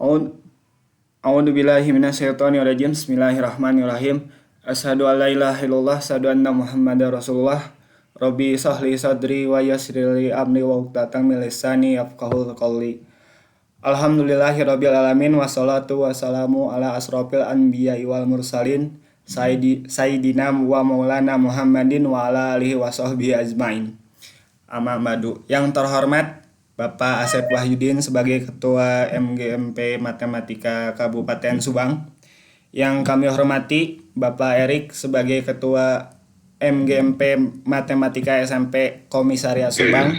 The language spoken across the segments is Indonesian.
A'udzubillahi minasyaitonirrajim. Bismillahirrahmanirrahim. Asyhadu an la ilaha illallah, asyhadu anna Muhammadar Rasulullah. Rabbi sahli sadri wa yassirli amri wa uqdatam min lisani yafqahu qawli. Alhamdulillahirabbil alamin wassalatu wassalamu ala asrofil anbiya'i wal mursalin Sayyidina wa maulana Muhammadin wa ala alihi wa sahbihi ajmain. Amma ba'du. Yang terhormat Bapak Asep Wahyudin sebagai Ketua MGMP Matematika Kabupaten Subang. Yang kami hormati Bapak Erik sebagai Ketua MGMP Matematika SMP Komisariat Subang.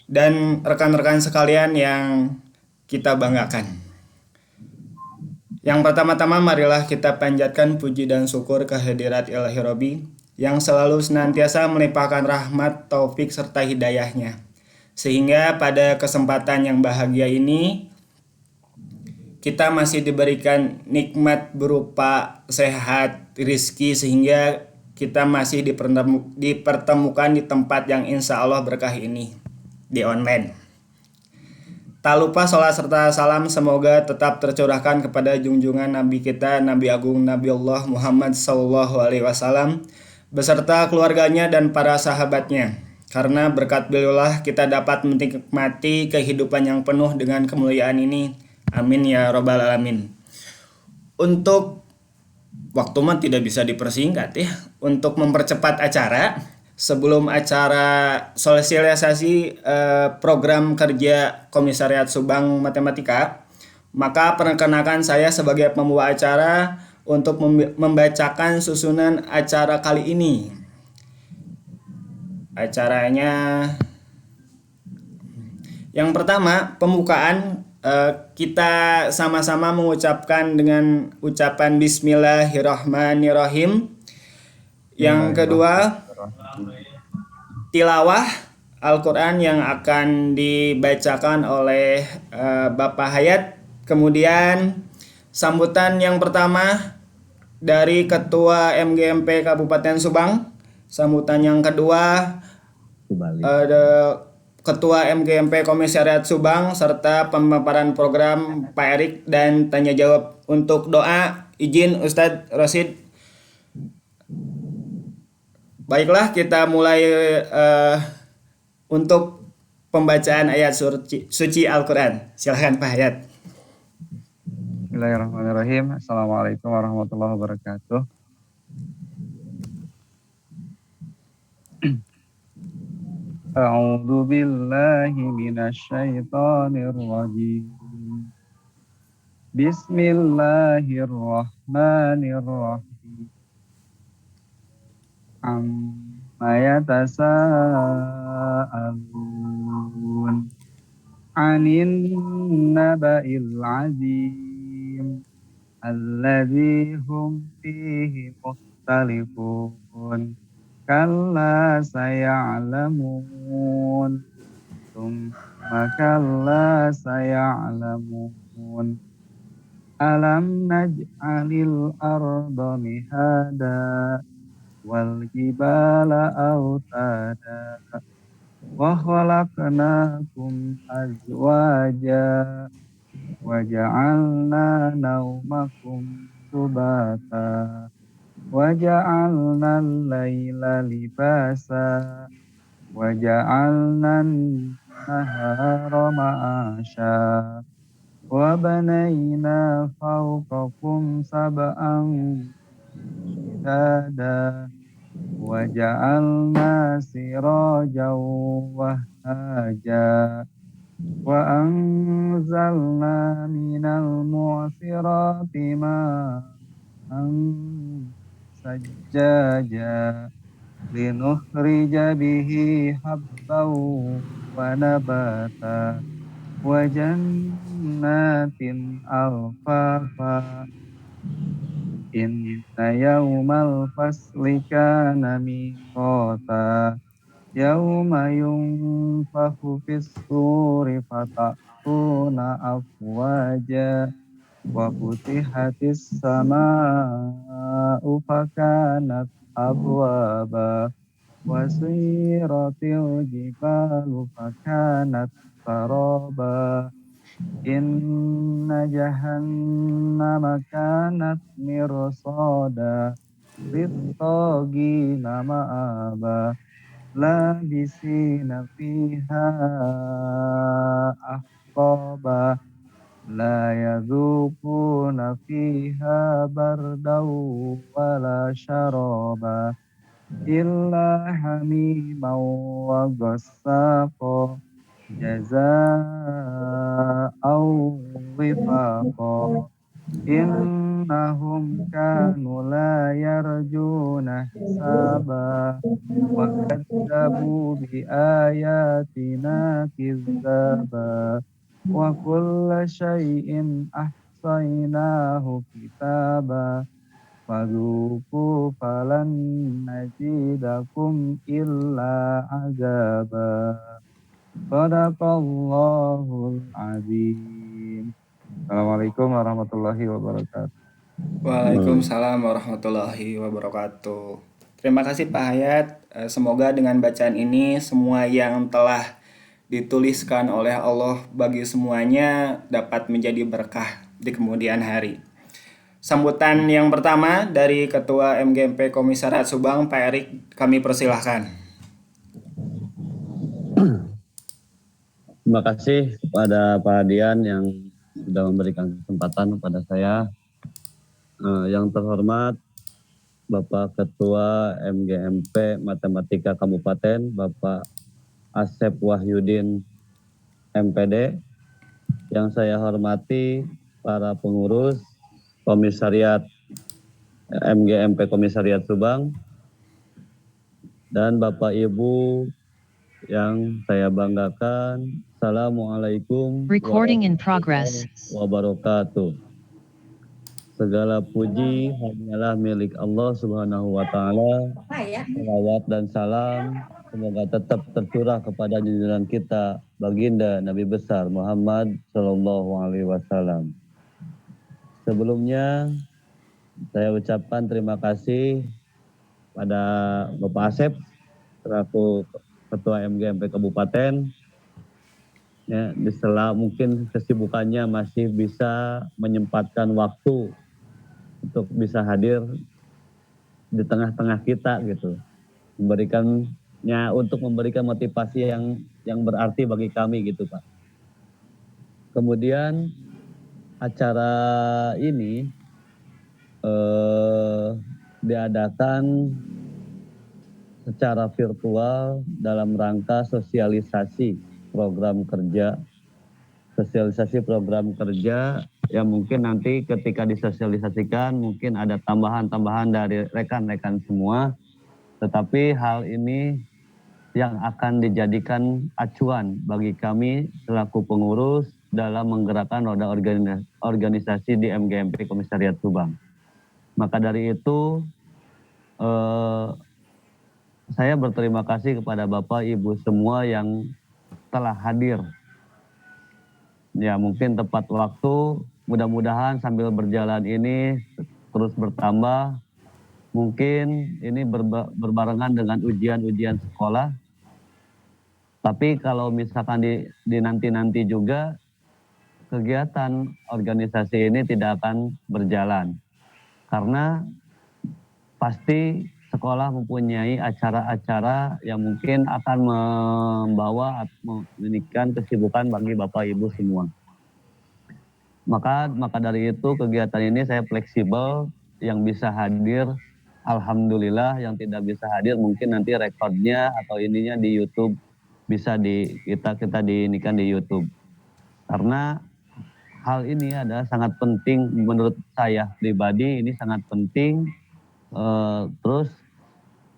Dan rekan-rekan sekalian yang kita banggakan. Yang pertama-tama marilah kita panjatkan puji dan syukur kehadirat Ilahi Robbi yang selalu senantiasa melimpahkan rahmat, taufik, serta hidayahnya. Sehingga pada kesempatan yang bahagia ini kita masih diberikan nikmat berupa sehat, rizki, sehingga kita masih dipertemukan di tempat yang insya Allah berkah ini, di online. Tak lupa salat serta salam semoga tetap tercurahkan kepada junjungan Nabi kita, Nabi Agung Nabi Allah Muhammad SAW, beserta keluarganya dan para sahabatnya. Karena berkat beliaulah kita dapat menikmati kehidupan yang penuh dengan kemuliaan ini. Amin ya robbal alamin. Untuk waktu mah tidak bisa dipersingkat ya. Untuk mempercepat acara, sebelum acara sosialisasi program kerja Komisariat Subang Matematika, maka perkenalkan saya sebagai pembawa acara untuk membacakan susunan acara kali ini. Acaranya yang pertama, pembukaan, kita sama-sama mengucapkan dengan ucapan Bismillahirrahmanirrahim. Yang kedua, tilawah Al-Quran yang akan dibacakan oleh Bapak Hayat. Kemudian sambutan yang pertama dari Ketua MGMP Kabupaten Subang. Sambutan yang kedua Ketua MGMP Komisariat Subang serta pemaparan program Pak Erik dan tanya jawab. Untuk doa izin Ustadz Rosid. Baiklah, kita mulai untuk pembacaan ayat suci Al-Quran. Silahkan Pak Hayat. Bismillahirrahmanirrahim. Assalamualaikum warahmatullahi wabarakatuh. A'udzu billahi minasyaitonir rajim. Bismillahirrahmanirrahim. Amma yatasaalun 'anin naba'il 'azim alladzi hum fihi mukhtalifun. Kalla saya'lamun, thumma kalla saya'lamun. Alam naj'alil arda mihada wal jibala autada wa khalaqnakum azwaja wa ja'alna naumakum subata wa ja'alna al-laila libasa wa ja'alna an-nahara ma'asha wa banayna fawqakum sab'an shidada wa ja'alna sirajan wahhaja wa anzalna minal mu'sirati ma'an sajjaja linukhrija bihi habban wa nabata wa jannatin alfafa. Inna yawmal fasli kana miqata yawma yunfakhu fis-suri fata'tuna afwaja wa futihatis samaa'u fakanat abwaba wa siratil jibalu fakanat saraba. Inna جهنم كانت مرصادا للطاغين مآبا لابسين فيها أحقابا لا يذوقون فيها بردا ولا شرابا إلا حميما وغساقا جزاء وفاقا إنهم كانوا لا يرجون حسابا وكذبوا بآياتنا كذابا وكل شيء أحصيناه كتابا فذوقوا فلن نزيدكم إلا عذابا صدق الله العظيم. Assalamualaikum warahmatullahi wabarakatuh. Waalaikumsalam warahmatullahi wabarakatuh. Terima kasih Pak Hayat. Semoga dengan bacaan ini semua yang telah dituliskan oleh Allah bagi semuanya dapat menjadi berkah di kemudian hari. Sambutan yang pertama dari Ketua MGMP Komisariat Subang, Pak Erik, kami persilahkan. Terima kasih kepada Pak Hadian yang sudah memberikan kesempatan kepada saya. Yang terhormat Bapak Ketua MGMP Matematika Kabupaten, Bapak Asep Wahyudin MPD. Yang saya hormati para pengurus Komisariat MGMP Komisariat Subang, dan Bapak Ibu yang saya banggakan. Assalamualaikum warahmatullahi wabarakatuh. Segala puji hanyalah milik Allah Subhanahu wa Ta'ala. Salawat dan salam semoga tetap tercurah kepada junjungan kita baginda Nabi besar Muhammad Sallallahu Alaihi Wasallam. Sebelumnya saya ucapkan terima kasih pada Bapak Asep selaku Ketua MGMP Kabupaten. Ya, di sela mungkin kesibukannya masih bisa menyempatkan waktu untuk bisa hadir di tengah-tengah kita gitu, untuk memberikan motivasi yang berarti bagi kami gitu Pak. Kemudian acara ini diadakan secara virtual dalam rangka sosialisasi program kerja yang mungkin nanti ketika disosialisasikan mungkin ada tambahan-tambahan dari rekan-rekan semua, tetapi hal ini yang akan dijadikan acuan bagi kami selaku pengurus dalam menggerakkan roda organisasi di MGMP Komisariat Subang. Maka dari itu saya berterima kasih kepada Bapak Ibu semua yang telah hadir. Ya mungkin tepat waktu, mudah-mudahan sambil berjalan ini terus bertambah. Mungkin ini berbarengan dengan ujian-ujian sekolah. Tapi kalau misalkan di nanti-nanti juga kegiatan organisasi ini tidak akan berjalan. Karena pasti sekolah mempunyai acara-acara yang mungkin akan membawa atau memberikan kesibukan bagi Bapak Ibu semua. Maka dari itu kegiatan ini saya fleksibel, yang bisa hadir alhamdulillah, yang tidak bisa hadir mungkin nanti rekodnya atau ininya di YouTube bisa kita diinikan di YouTube. Karena hal ini adalah sangat penting menurut saya pribadi, ini sangat penting. Terus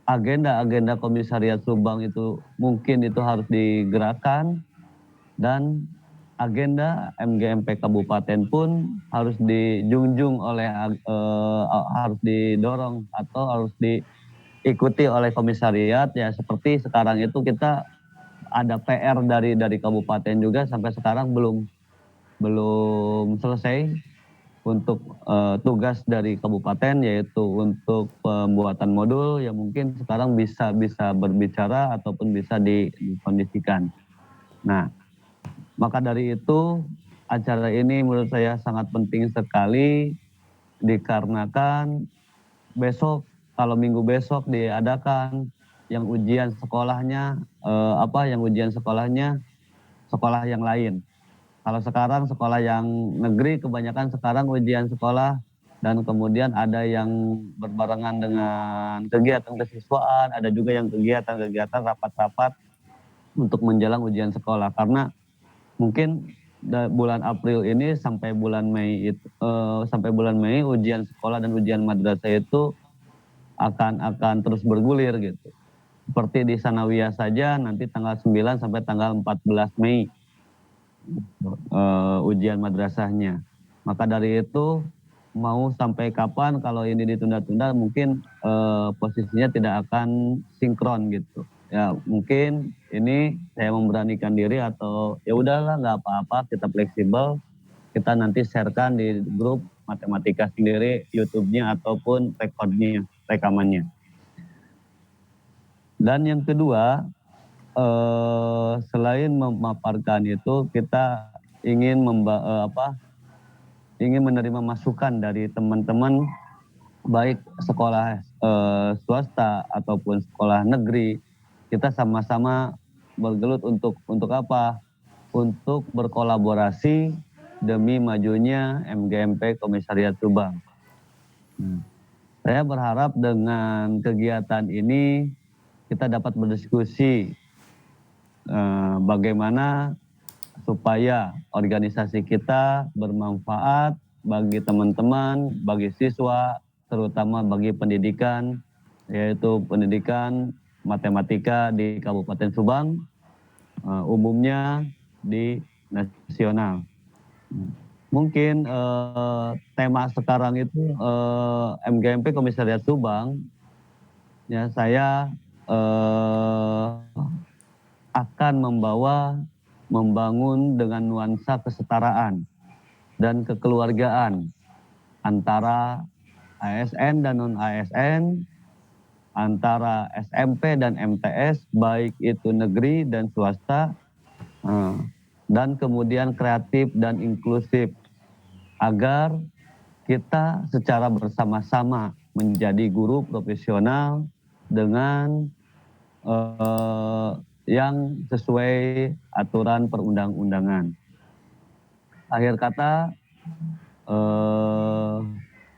agenda Komisariat Subang itu mungkin itu harus digerakkan, dan agenda MGMP Kabupaten pun harus dijunjung oleh harus didorong atau harus diikuti oleh komisariat. Ya seperti sekarang itu kita ada PR dari kabupaten juga sampai sekarang belum selesai untuk tugas dari kabupaten, yaitu untuk pembuatan modul yang mungkin sekarang bisa berbicara ataupun bisa dikondisikan. Nah, maka dari itu acara ini menurut saya sangat penting sekali dikarenakan besok, kalau minggu besok diadakan yang ujian sekolahnya sekolah yang lain. Kalau sekarang sekolah yang negeri kebanyakan sekarang ujian sekolah, dan kemudian ada yang berbarengan dengan kegiatan kesiswaan, ada juga yang kegiatan rapat-rapat untuk menjelang ujian sekolah. Karena mungkin bulan April ini sampai bulan Mei ujian sekolah dan ujian madrasah itu akan terus bergulir gitu. Seperti di Sanawiyah saja nanti tanggal 9 sampai tanggal 14 Mei ujian madrasahnya. Maka dari itu mau sampai kapan kalau ini ditunda-tunda mungkin posisinya tidak akan sinkron gitu. Ya mungkin ini saya memberanikan diri atau ya udahlah nggak apa-apa, kita fleksibel, kita nanti sharekan di grup matematika sendiri YouTube-nya ataupun rekamannya. Dan yang kedua, selain memaparkan itu, kita ingin menerima masukan dari teman-teman baik sekolah swasta ataupun sekolah negeri. Kita sama-sama bergelut untuk apa? Untuk berkolaborasi demi majunya MGMP Komisariat Subang. Saya berharap dengan kegiatan ini kita dapat berdiskusi bagaimana supaya organisasi kita bermanfaat bagi teman-teman, bagi siswa, terutama bagi pendidikan, yaitu pendidikan matematika di Kabupaten Subang, umumnya di nasional. Mungkin tema sekarang itu MGMP Komisariat Subang, ya saya akan membangun dengan nuansa kesetaraan dan kekeluargaan antara ASN dan non-ASN, antara SMP dan MTS, baik itu negeri dan swasta, dan kemudian kreatif dan inklusif, agar kita secara bersama-sama menjadi guru profesional dengan yang sesuai aturan perundang-undangan. Akhir kata,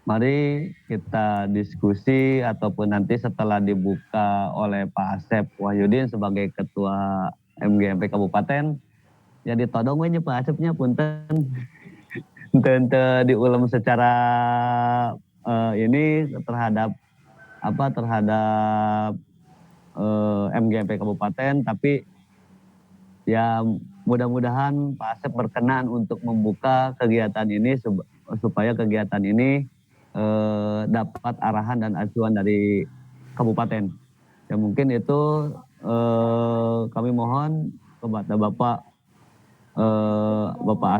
mari kita diskusi ataupun nanti setelah dibuka oleh Pak Asep Wahyudin sebagai Ketua MGMP Kabupaten, ya ditodong we Pak Asepnya punten diulang secara ini terhadap MGMP Kabupaten, tapi ya mudah-mudahan Pak Asep berkenan untuk membuka kegiatan ini supaya kegiatan ini dapat arahan dan acuan dari kabupaten. Ya mungkin itu kami mohon kepada Bapak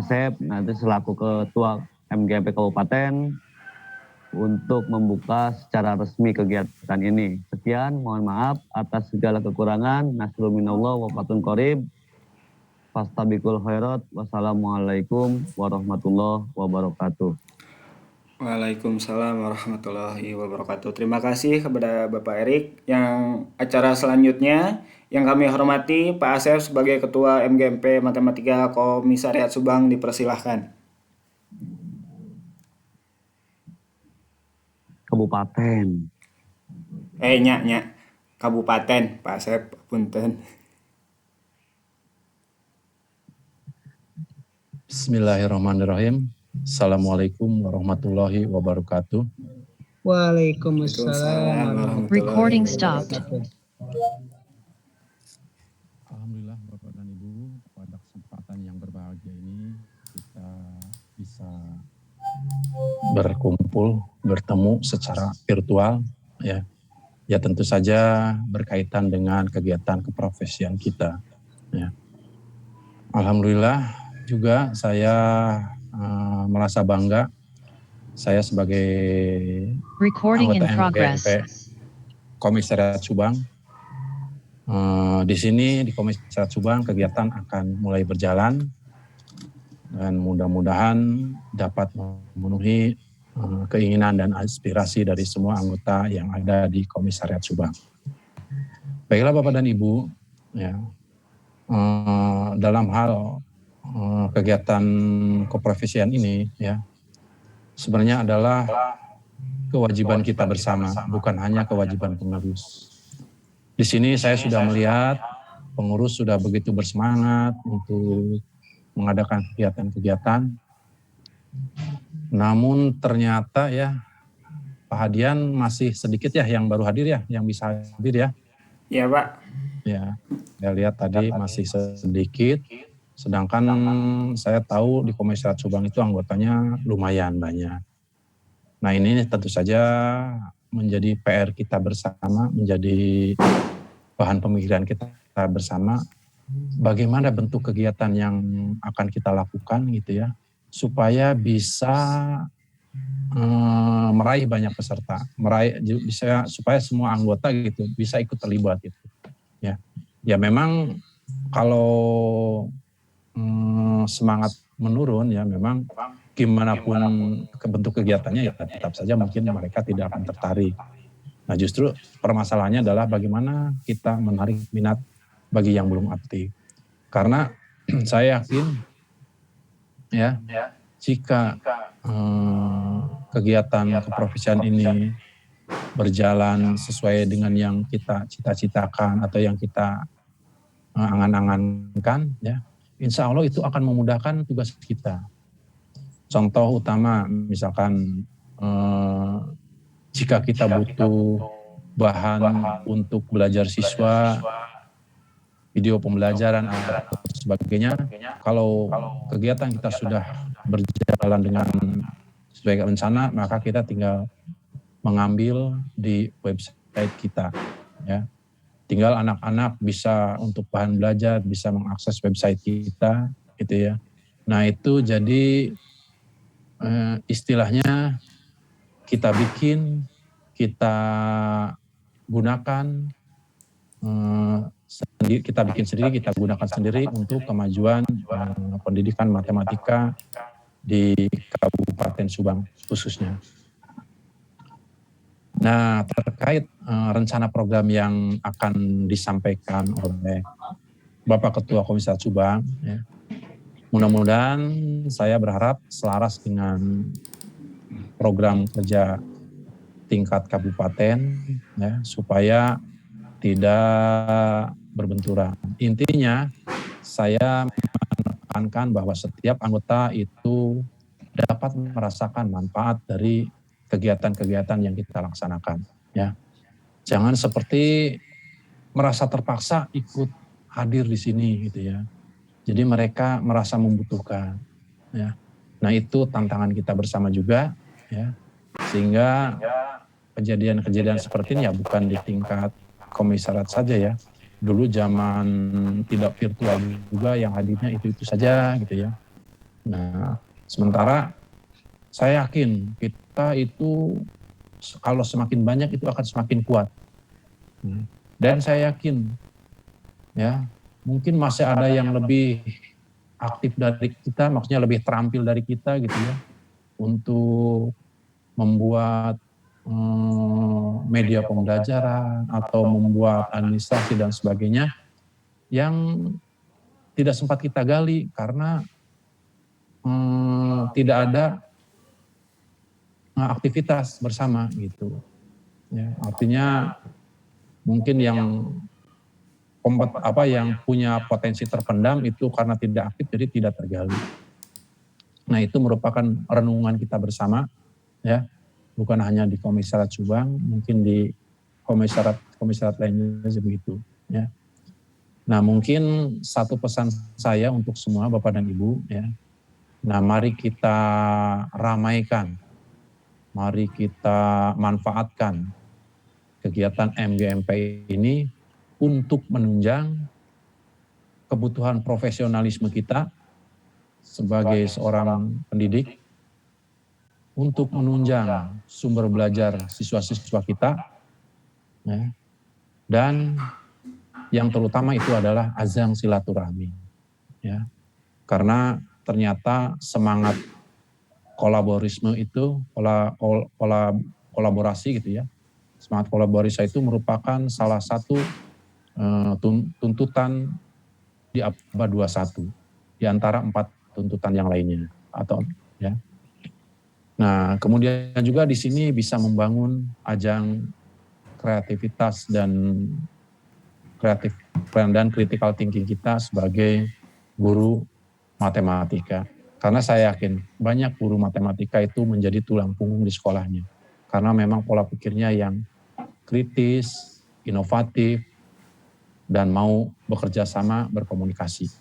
Asep nanti selaku Ketua MGMP Kabupaten untuk membuka secara resmi kegiatan ini. Sekian, mohon maaf atas segala kekurangan. Nasrul minallah wa fatun qorib. Fastabiqul khairat. Wassalamualaikum warahmatullahi wabarakatuh. Waalaikumsalam warahmatullahi wabarakatuh. Terima kasih kepada Bapak Erik. Yang acara selanjutnya yang kami hormati Pak Asep sebagai Ketua MGMP Matematika Komisariat Subang, dipersilahkan. Kabupaten. Nya Kabupaten Pak Asep, punten. Bismillahirrahmanirrahim. Assalamualaikum warahmatullahi wabarakatuh. Waalaikumsalam. Recording stopped. Alhamdulillah Bapak dan Ibu, pada kesempatan yang berbahagia ini kita bisa berkumpul, bertemu secara virtual, ya tentu saja berkaitan dengan kegiatan keprofesian kita. Ya. Alhamdulillah juga saya merasa bangga, saya sebagai Recording in anggota progress. MGMP Komisariat Subang. Di sini di Komisariat Subang kegiatan akan mulai berjalan dan mudah-mudahan dapat memenuhi keinginan dan aspirasi dari semua anggota yang ada di Komisariat Subang. Baiklah Bapak dan Ibu, ya, dalam hal kegiatan keprofesian ini, ya, sebenarnya adalah kewajiban kita bersama, bukan hanya kewajiban pengurus. Di sini saya sudah melihat pengurus sudah begitu bersemangat untuk mengadakan kegiatan-kegiatan. Namun ternyata ya Pak Hadian masih sedikit ya yang baru hadir ya, yang bisa hadir ya. Iya Pak. Ya, saya lihat tadi masih sedikit. Sedangkan saya tahu di Komisariat Subang itu anggotanya lumayan banyak. Nah ini tentu saja menjadi PR kita bersama, menjadi bahan pemikiran kita bersama. Bagaimana bentuk kegiatan yang akan kita lakukan gitu ya, supaya bisa meraih banyak peserta, supaya semua anggota gitu bisa ikut terlibat gitu. Ya memang kalau semangat menurun ya memang gimana pun bentuk kegiatannya ya tetap saja mungkin mereka tidak akan tertarik. Nah justru permasalahannya adalah bagaimana kita menarik minat bagi yang belum aktif. Karena saya yakin ya jika kegiatan keprofesian ini berjalan sesuai dengan yang kita cita-citakan atau yang kita angan-angankan ya, insya Allah itu akan memudahkan tugas kita. Contoh utama misalkan jika kita butuh bahan untuk belajar siswa, video pembelajaran atau sebagainya, kalau kegiatan kita sudah berjalan dengan sesuai rencana, maka kita tinggal mengambil di website kita ya. Tinggal anak-anak bisa untuk bahan belajar, bisa mengakses website kita gitu ya. Nah itu jadi istilahnya kita bikin, kita gunakan sendiri, kita bikin sendiri, kita gunakan sendiri untuk kemajuan pendidikan matematika di Kabupaten Subang khususnya. Nah, terkait rencana program yang akan disampaikan oleh Bapak Ketua Komisariat Subang, ya, mudah-mudahan saya berharap selaras dengan program kerja tingkat kabupaten, ya, supaya tidak berbenturan. Intinya, saya menekankan bahwa setiap anggota itu dapat merasakan manfaat dari kegiatan-kegiatan yang kita laksanakan ya. Jangan seperti merasa terpaksa ikut hadir di sini gitu ya. Jadi mereka merasa membutuhkan ya. Nah, itu tantangan kita bersama juga ya. Sehingga kejadian-kejadian seperti ini ya bukan di tingkat komisariat saja ya. Dulu zaman tidak virtual juga yang hadirnya itu saja gitu ya. Nah, sementara saya yakin kita itu kalau semakin banyak itu akan semakin kuat. Dan saya yakin ya mungkin masih ada yang lebih aktif dari kita, maksudnya lebih terampil dari kita gitu ya untuk membuat media pembelajaran atau membuat administrasi dan sebagainya yang tidak sempat kita gali karena tidak ada aktivitas bersama gitu. Ya, artinya mungkin yang yang punya potensi terpendam itu karena tidak aktif jadi tidak tergali. Nah itu merupakan renungan kita bersama ya, bukan hanya di Komisariat Subang, mungkin di komisariat lainnya begitu ya. Nah mungkin satu pesan saya untuk semua Bapak dan Ibu ya. Nah mari kita ramaikan, mari kita manfaatkan kegiatan MGMP ini untuk menunjang kebutuhan profesionalisme kita sebagai seorang pendidik, untuk menunjang sumber belajar siswa-siswa kita, ya, dan yang terutama itu adalah azam silaturahmi. Ya. Karena ternyata semangat kolaborisme itu, kolaborasi gitu ya. Semangat kolaborasi itu merupakan salah satu tuntutan di abad 21 di antara 4 tuntutan yang lainnya atau ya. Nah, kemudian juga di sini bisa membangun ajang kreativitas dan critical thinking kita sebagai guru matematika. Karena saya yakin banyak guru matematika itu menjadi tulang punggung di sekolahnya. Karena memang pola pikirnya yang kritis, inovatif, dan mau bekerja sama, berkomunikasi.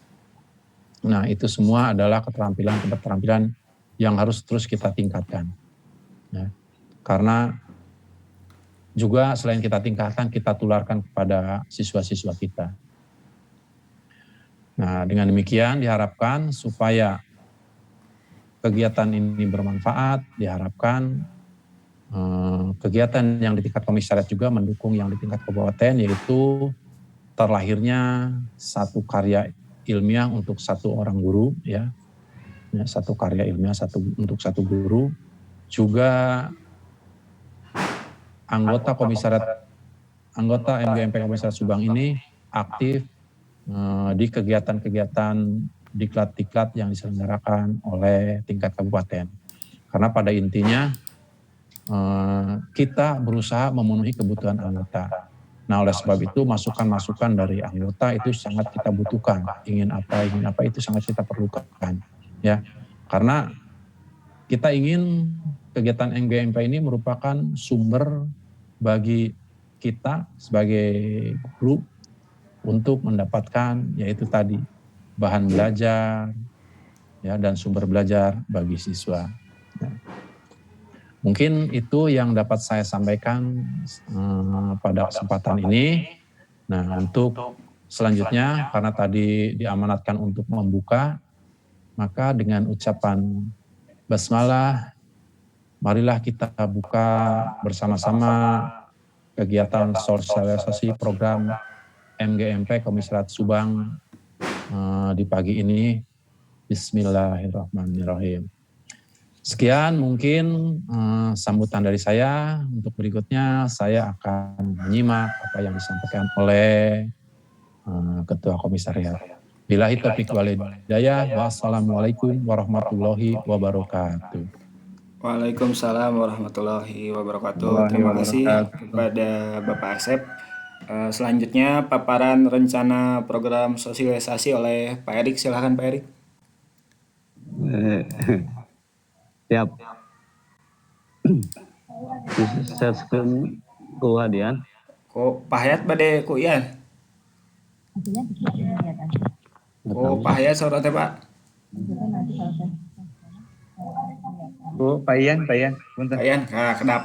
Nah, itu semua adalah keterampilan yang harus terus kita tingkatkan. Ya. Karena juga selain kita tingkatkan, kita tularkan kepada siswa-siswa kita. Nah, dengan demikian diharapkan supaya kegiatan ini bermanfaat, diharapkan kegiatan yang di tingkat komisariat juga mendukung yang di tingkat kabupaten, yaitu terlahirnya satu karya ilmiah untuk satu orang guru, ya satu karya ilmiah untuk satu guru. Juga anggota MGMP Komisariat Subang ini aktif di kegiatan-kegiatan diklat-diklat yang diselenggarakan oleh tingkat kabupaten. Karena pada intinya kita berusaha memenuhi kebutuhan anggota. Nah, oleh sebab itu masukan-masukan dari anggota itu sangat kita butuhkan. Ingin apa itu sangat kita perlukan. Ya, karena kita ingin kegiatan MGMP ini merupakan sumber bagi kita sebagai guru untuk mendapatkan yaitu tadi bahan belajar ya dan sumber belajar bagi siswa. Ya. Mungkin itu yang dapat saya sampaikan pada kesempatan ini. Nah, untuk selanjutnya karena tadi diamanatkan untuk membuka, maka dengan ucapan basmalah, marilah kita buka bersama-sama kegiatan sosialisasi program MGMP Komisariat Subang di pagi ini. Bismillahirrahmanirrahim. Sekian mungkin sambutan dari saya. Untuk berikutnya saya akan menyimak apa yang disampaikan oleh Ketua Komisariat. Billahi taufiq wal hidayah. Wassalamualaikum warahmatullahi wabarakatuh. Waalaikumsalam warahmatullahi wabarakatuh. Terima kasih kepada Bapak Asep. Selanjutnya paparan rencana program sosialisasi oleh Pak Erik. Silakan Pak Erik. Siap. Share screen ku hadian. Ko Pak Hayat bade ku ieu. Ko Pak Hayat sorotnya Pak. Oh, Pak Ian. Punten. Pak Ian, kedap.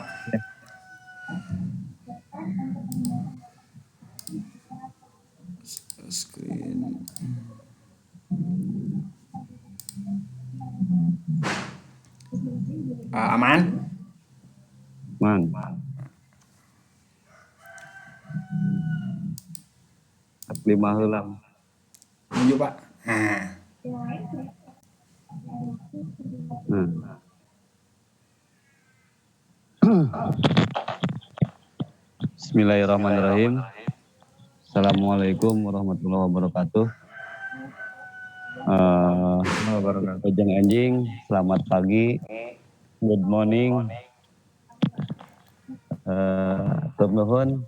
Screen. Aman? Man. 5 heula. Menuju Pak. Bismillahirrahmanirrahim. Assalamualaikum warahmatullahi wabarakatuh. Ujung anjing, selamat pagi, good morning, tur nuhun.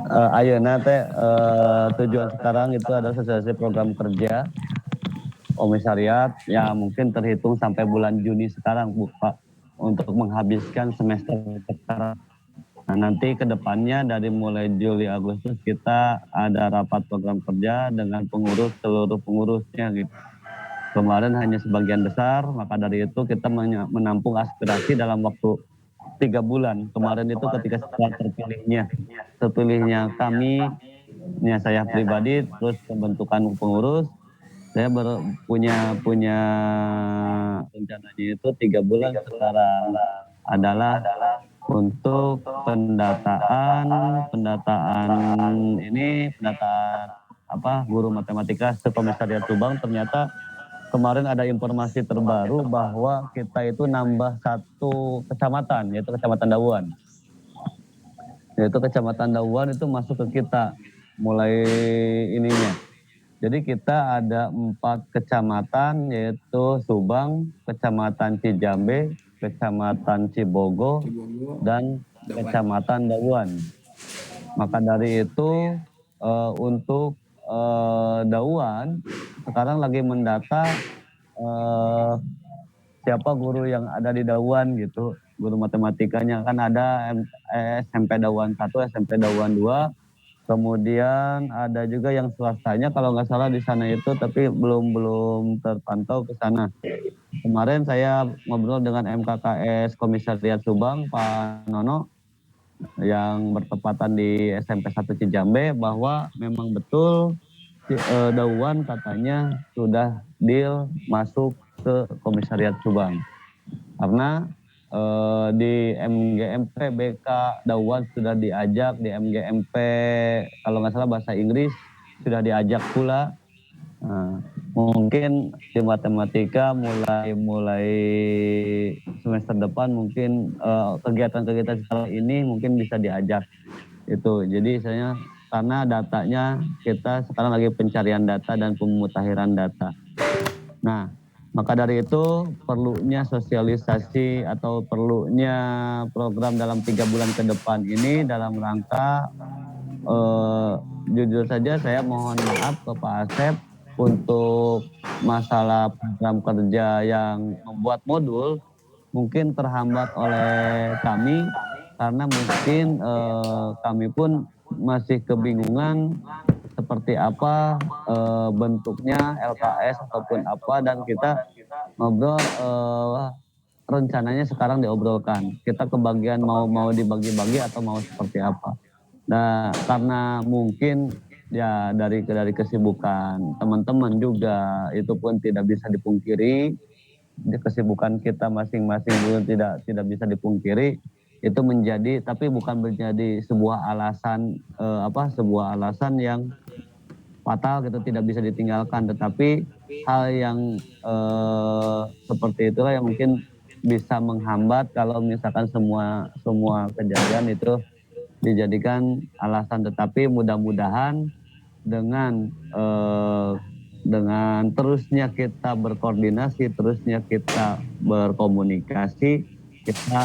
Ayeuna teh tujuan sekarang itu adalah sosialisasi program kerja komisariat yang mungkin terhitung sampai bulan Juni sekarang Bu Pak, untuk menghabiskan semester sekarang. Nah, nanti ke depannya dari mulai Juli Agustus kita ada rapat program kerja dengan seluruh pengurusnya gitu. Kemarin hanya sebagian besar, maka dari itu kita menampung aspirasi dalam waktu 3 bulan. Kemarin itu ketika setelah terpilihnya kami, saya pribadi, terus pembentukan pengurus, saya punya rencananya itu 3 bulan sekarang adalah untuk pendataan guru matematika sekomisariat Subang. Ternyata kemarin ada informasi terbaru bahwa kita itu nambah satu kecamatan, yaitu Kecamatan Dauan. Yaitu Kecamatan Dauan itu masuk ke kita mulai ininya. Jadi kita ada 4 kecamatan, yaitu Subang, Kecamatan Cijambe, Kecamatan Cibogo, dan Kecamatan Dauan. Maka dari itu untuk Dauan sekarang lagi mendata siapa guru yang ada di Dauan gitu, guru matematikanya. Kan ada SMP Dauan 1, SMP Dauan 2, kemudian ada juga yang swastanya kalau nggak salah di sana itu, tapi belum terpantau ke sana. Kemarin saya ngobrol dengan MKKS Komisariat Subang, Pak Nono, yang bertepatan di SMP 1 Cijambe, bahwa memang betul Dauan katanya sudah deal masuk ke Komisariat Subang. Karena di MGMP BK Dauan sudah diajak, di MGMP kalau nggak salah bahasa Inggris sudah diajak pula. Mungkin di matematika mulai semester depan mungkin kegiatan-kegiatan setelah ini mungkin bisa diajak itu. Jadi saya karena datanya kita sekarang lagi pencarian data dan pemutahiran data. Nah, maka dari itu perlunya sosialisasi atau perlunya program dalam 3 bulan ke depan ini dalam rangka jujur saja saya mohon maaf ke Pak Asep untuk masalah program kerja yang membuat modul mungkin terhambat oleh kami karena mungkin kami pun masih kebingungan seperti apa bentuknya LKS ataupun apa, dan kita ngobrol rencananya sekarang diobrolkan. Kita kebagian mau dibagi-bagi atau mau seperti apa. Nah, karena mungkin ya dari kesibukan teman-teman juga itu pun tidak bisa dipungkiri, kesibukan kita masing-masing pun tidak bisa dipungkiri, itu menjadi, tapi bukan menjadi sebuah alasan sebuah alasan yang fatal gitu, tidak bisa ditinggalkan, tetapi hal yang seperti itulah yang mungkin bisa menghambat kalau misalkan semua kejadian itu dijadikan alasan. Tetapi mudah-mudahan dengan terusnya kita berkoordinasi, terusnya kita berkomunikasi, kita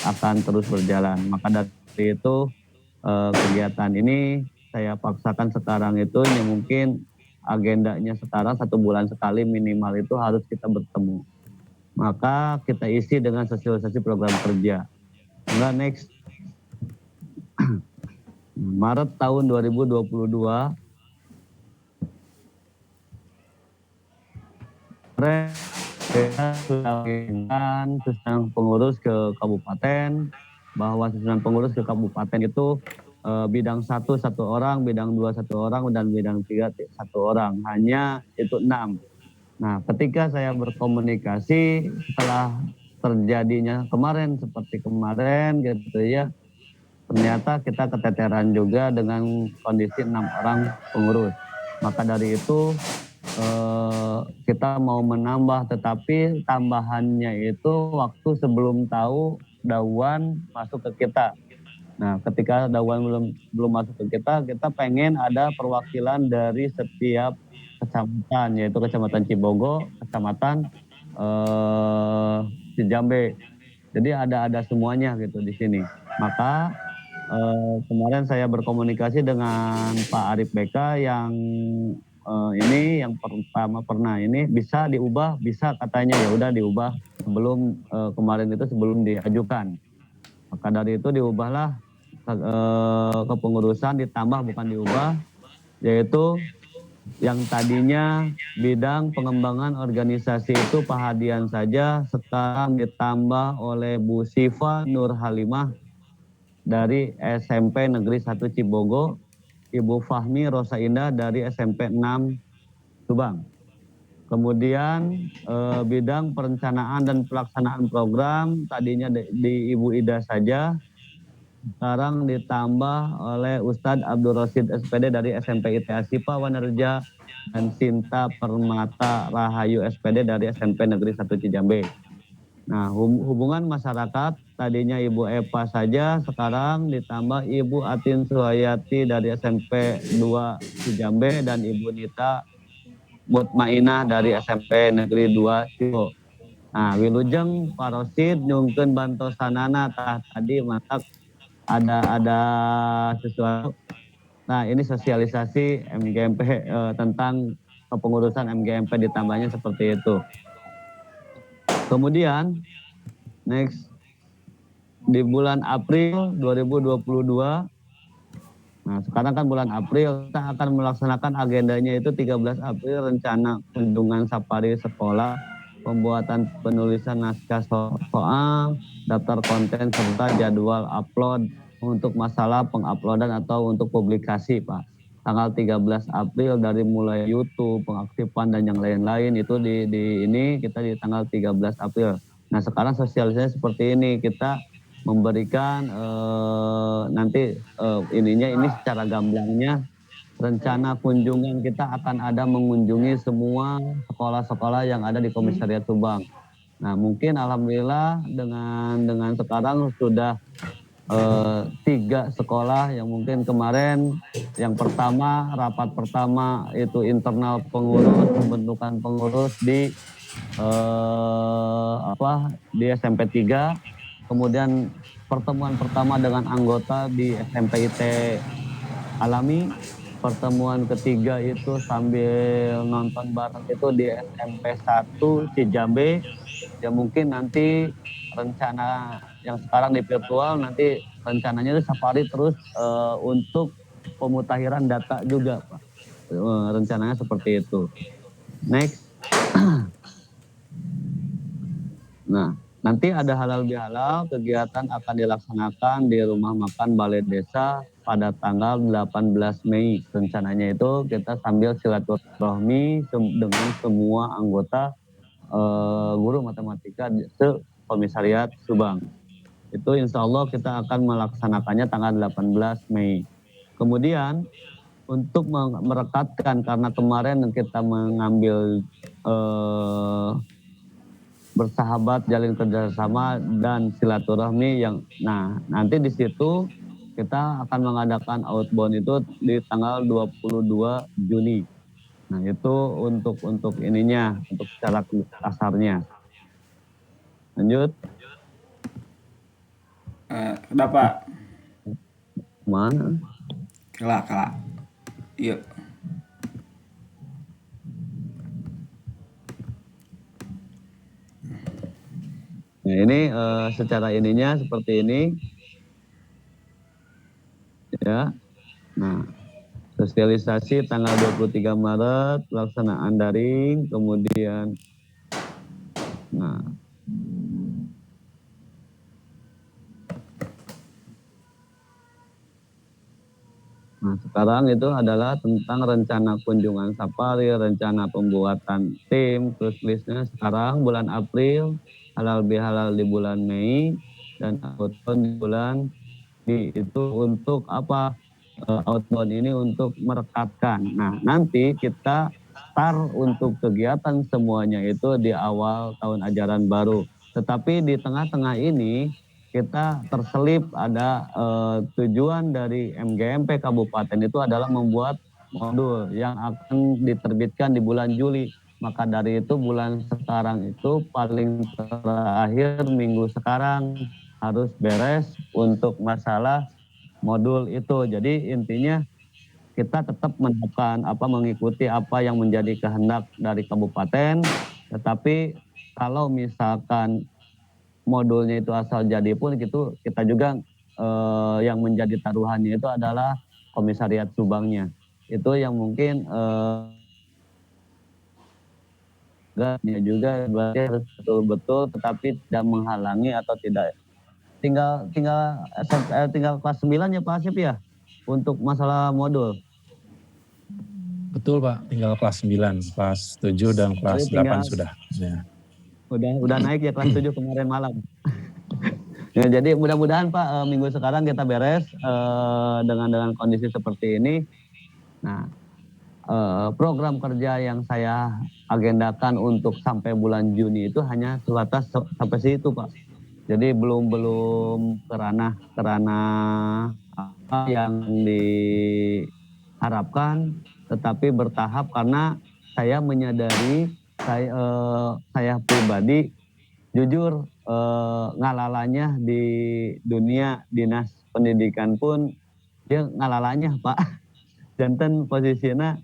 akan terus berjalan. Maka dari itu kegiatan ini saya paksakan sekarang itu yang mungkin agendanya sekarang 1 bulan sekali minimal itu harus kita bertemu. Maka kita isi dengan sosialisasi program kerja. Enggak, next. Maret tahun 2022 kita sudah mengirimkan susunan pengurus ke kabupaten, bahwa susunan pengurus ke kabupaten itu bidang 1 1 orang, bidang 2 1 orang, dan bidang 3 1 orang. Hanya itu 6. Nah, ketika saya berkomunikasi setelah terjadinya kemarin seperti kemarin gitu ya, ternyata kita keteteran juga dengan kondisi 6 orang pengurus. Maka dari itu kita mau menambah, tetapi tambahannya itu waktu sebelum tahu Dauan masuk ke kita. Nah, ketika Dauan belum masuk ke kita pengen ada perwakilan dari setiap kecamatan, yaitu Kecamatan Cibogo, Kecamatan Cijambe. Jadi ada semuanya gitu di sini. Maka kemarin saya berkomunikasi dengan Pak Arif BK yang ini yang pertama pernah ini bisa diubah, bisa katanya, ya udah diubah sebelum kemarin itu sebelum diajukan. Maka dari itu diubahlah kepengurusan, ditambah bukan diubah, yaitu yang tadinya bidang pengembangan organisasi itu Pak Hadian saja, sekarang ditambah oleh Bu Siva Nur Halimah dari SMP Negeri 1 Cibogo, Ibu Fahmi Rosa Indah dari SMP 6 Subang. Kemudian bidang perencanaan dan pelaksanaan program tadinya di Ibu Ida saja, sekarang ditambah oleh Ustadz Abdul Rosid SPD dari SMP ITA Sipa Wanerja dan Sinta Permata Rahayu SPD dari SMP Negeri 1 Cijambe. Nah, hubungan masyarakat tadinya Ibu Eva saja, sekarang ditambah Ibu Atin Suhayati dari SMP 2 Cijambe dan Ibu Nita Mutmainah dari SMP Negeri 2 Cibo. Nah, wilujeng parosid nyungkeun bantosanana tah tadi matak ada sesuatu. Nah, ini sosialisasi MGMP tentang kepengurusan MGMP ditambahnya seperti itu. Kemudian next di bulan April 2022. Nah, sekarang kan bulan April, kita akan melaksanakan agendanya itu 13 April rencana kunjungan safari sekolah, pembuatan penulisan naskah soal, daftar konten serta jadwal upload untuk masalah penguploadan atau untuk publikasi, Pak. Tanggal 13 April dari mulai YouTube, pengaktifan dan yang lain-lain itu ini kita di tanggal 13 April. Nah, sekarang sosialisasinya seperti ini, kita memberikan nanti ininya ini secara gamblangnya rencana kunjungan kita akan ada mengunjungi semua sekolah-sekolah yang ada di Komisariat Subang. Nah, mungkin alhamdulillah dengan sekarang sudah 3 sekolah yang mungkin kemarin yang pertama rapat pertama itu internal pengurus, pembentukan pengurus di di SMP 3. Kemudian pertemuan pertama dengan anggota di SMP IT Alami, pertemuan ketiga itu sambil nonton bareng itu di SMP 1 Cijambe. Ya mungkin nanti rencana yang sekarang di virtual nanti rencananya itu safari terus untuk pemutakhiran data juga, Pak. Rencananya seperti itu. Next. Nah, nanti ada halal bihalal, kegiatan akan dilaksanakan di rumah makan Balai Desa pada tanggal 18 Mei. Rencananya itu kita sambil silaturahmi dengan semua anggota guru matematika se-Komisariat Subang. Itu insya Allah kita akan melaksanakannya tanggal 18 Mei. Kemudian untuk merekatkan, karena kemarin kita mengambil bersahabat, jalin kerjasama dan silaturahmi yang, nah nanti di situ kita akan mengadakan outbound itu di tanggal 22 Juni. Nah itu untuk ininya, untuk secara kasarnya. Lanjut. Kenapa? Mana? Kelak. Yuk. Nah ini secara ininya seperti ini. Ya. Nah, sosialisasi tanggal 23 Maret, pelaksanaan daring, kemudian Nah, sekarang itu adalah tentang rencana kunjungan safari, rencana pembuatan tim, terus listnya sekarang bulan April, halal bihalal di bulan Mei, dan outbound di bulan itu untuk apa? Outbound ini untuk merekatkan. Nah, nanti kita start untuk kegiatan semuanya itu di awal tahun ajaran baru. Tetapi di tengah-tengah ini kita terselip ada tujuan dari MGMP Kabupaten itu adalah membuat modul yang akan diterbitkan di bulan Juli. Maka dari itu bulan sekarang itu paling terakhir minggu sekarang harus beres untuk masalah modul itu. Jadi intinya kita tetap mengikuti apa yang menjadi kehendak dari kabupaten, tetapi kalau misalkan modulnya itu asal jadi pun itu kita juga yang menjadi taruhannya itu adalah Komisariat Subangnya. Itu yang mungkin juga berarti harus betul-betul tetapi tidak menghalangi atau tidak. Tinggal kelas 9 ya Pak Asif ya untuk masalah modul. Betul Pak, tinggal kelas 9, kelas 7 dan kelas 8 sudah. Ya. Udah naik ya kelas 7 kemarin malam. Ya, jadi mudah-mudahan Pak minggu sekarang kita beres dengan kondisi seperti ini. Nah, program kerja yang saya agendakan untuk sampai bulan Juni itu hanya sebatas sampai situ Pak. Jadi belum ke ranah apa yang diharapkan, tetapi bertahap karena saya menyadari saya pribadi jujur ngalalanya di dunia dinas pendidikan pun dia ngalalanya Pak. Janten posisinya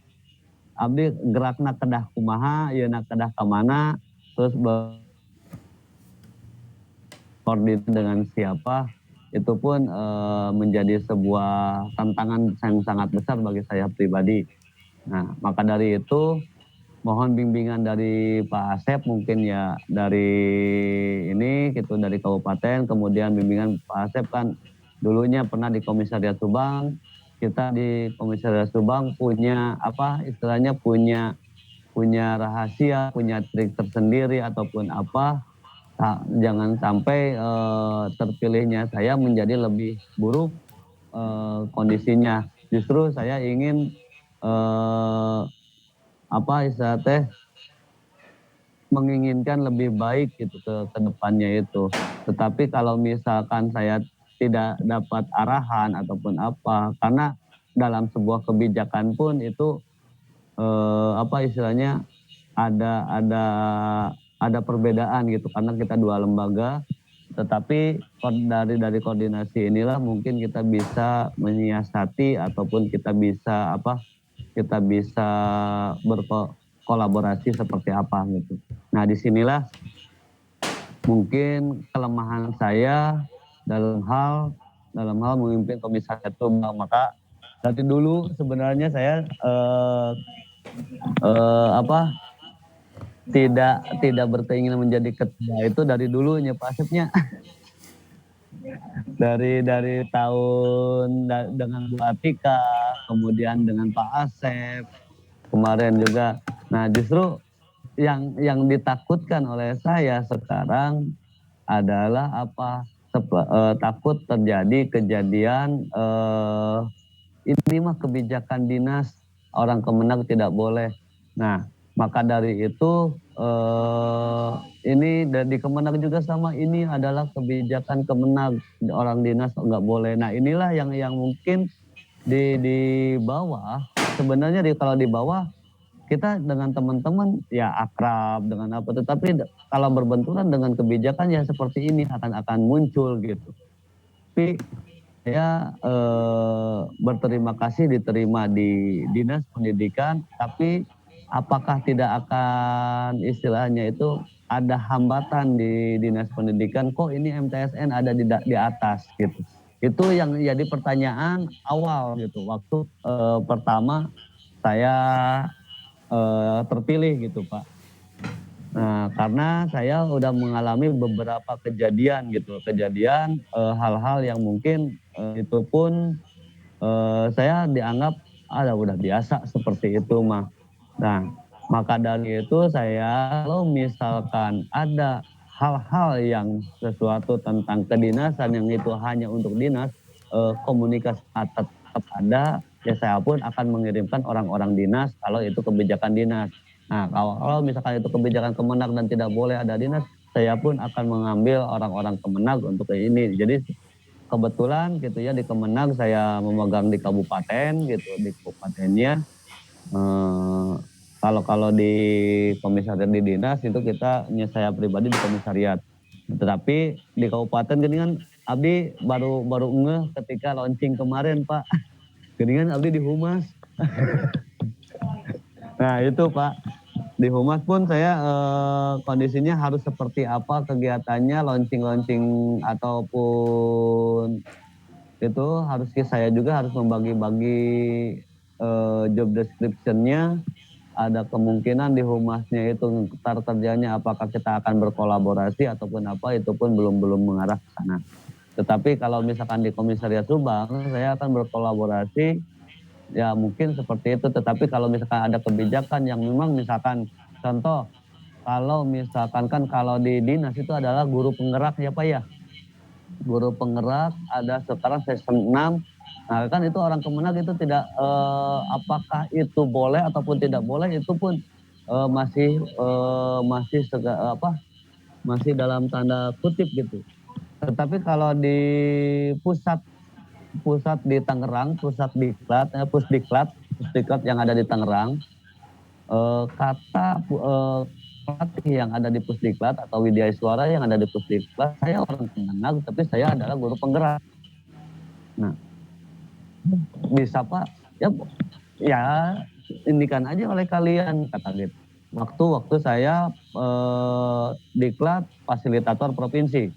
abdi gerakna kedah kumaha, yeuna kedah kamana, terus koordinasi dengan siapa, itu pun menjadi sebuah tantangan yang sangat besar bagi saya pribadi. Nah, maka dari itu mohon bimbingan dari Pak Asep mungkin ya dari ini gitu dari kabupaten, kemudian bimbingan Pak Asep kan dulunya pernah di Komisariat Subang. Kita di Komisariat Subang punya apa istilahnya punya rahasia, punya trik tersendiri ataupun apa. Jangan sampai terpilihnya saya menjadi lebih buruk kondisinya. Justru saya ingin apa istilah teh menginginkan lebih baik gitu ke depannya itu. Tetapi kalau misalkan saya tidak dapat arahan ataupun apa, karena dalam sebuah kebijakan pun itu apa istilahnya ada perbedaan gitu karena kita dua lembaga, tetapi dari koordinasi inilah mungkin kita bisa menyiasati ataupun kita bisa berkolaborasi seperti apa gitu. Nah disinilah mungkin kelemahan saya dalam hal memimpin Komisariat Subang. Maka dari dulu sebenarnya saya tidak berkeinginan menjadi ketua itu dari dulunya Pak Asepnya. dari tahun dengan Bu Atika, kemudian dengan Pak Asep, kemarin juga. Nah justru yang ditakutkan oleh saya sekarang adalah takut terjadi kejadian ini mah kebijakan dinas, orang Kemenag tidak boleh. Nah maka dari itu ini di Kemenag juga sama, ini adalah kebijakan Kemenag, orang dinas nggak boleh. Nah inilah yang mungkin di bawah sebenarnya kalau di bawah kita dengan teman-teman ya akrab dengan apa, tetapi kalau berbenturan dengan kebijakan ya seperti ini akan muncul gitu. Tapi saya berterima kasih diterima di Dinas Pendidikan, tapi apakah tidak akan istilahnya itu ada hambatan di Dinas Pendidikan, kok ini MTSN ada di atas gitu. Itu yang jadi pertanyaan awal gitu waktu pertama saya terpilih gitu Pak. Nah karena saya udah mengalami beberapa kejadian hal-hal yang mungkin itu pun saya dianggap udah biasa seperti itu mah. Nah maka dari itu saya kalau misalkan ada hal-hal yang sesuatu tentang kedinasan yang itu hanya untuk dinas, komunikasi tetap ada, ya saya pun akan mengirimkan orang-orang dinas kalau itu kebijakan dinas. Nah kalau misalkan itu kebijakan Kemenag dan tidak boleh ada dinas, saya pun akan mengambil orang-orang Kemenag untuk ini. Jadi kebetulan gitu ya di Kemenag saya memegang di kabupaten gitu, di kabupatennya. Kalau di komisariat di dinas itu saya pribadi di komisariat. Tetapi di kabupaten Geningan abdi baru ngeh ketika launching kemarin Pak. Geningan abdi di humas. Nah itu Pak, di humas pun saya kondisinya harus seperti apa kegiatannya, launching ataupun itu saya juga harus membagi-bagi job description-nya. Ada kemungkinan di humasnya itu ntar kerjanya apakah kita akan berkolaborasi ataupun apa, itu pun belum mengarah ke sana. Tetapi kalau misalkan di Komisariat Subang saya akan berkolaborasi ya mungkin seperti itu. Tetapi kalau misalkan ada kebijakan yang memang misalkan contoh kalau misalkan kan kalau di dinas itu adalah guru penggerak ya Pak ya. guru penggerak ada sekarang sistem 6. Nah kan itu orang Kemenag itu tidak apakah itu boleh ataupun tidak boleh itu pun masih dalam tanda kutip gitu. Tetapi kalau di pusat di Tangerang, pusdiklat yang ada di Tangerang, kata pelatih yang ada di pusdiklat atau Widya Suara yang ada di pusdiklat, saya orang Kemenag tapi saya adalah guru penggerak. Nah, bisa Pak, ya indikan aja oleh kalian kata gitu. Waktu saya diklat fasilitator provinsi.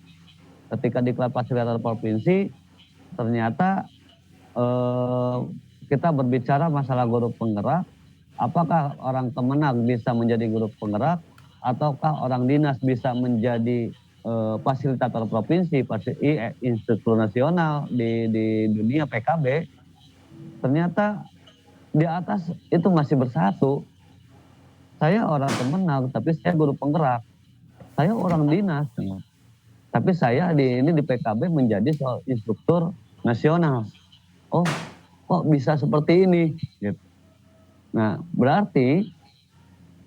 Ketika diklat fasilitator provinsi, ternyata kita berbicara masalah guru penggerak. Apakah orang Kemenag bisa menjadi guru penggerak, ataukah orang dinas bisa menjadi fasilitator provinsi, instruktur nasional di dunia PKB? Ternyata di atas itu masih bersatu. Saya orang Kemenag, tapi saya guru penggerak. Saya orang dinas, tapi saya di PKB menjadi instruktur nasional. Oh, kok bisa seperti ini? Gitu. Nah, berarti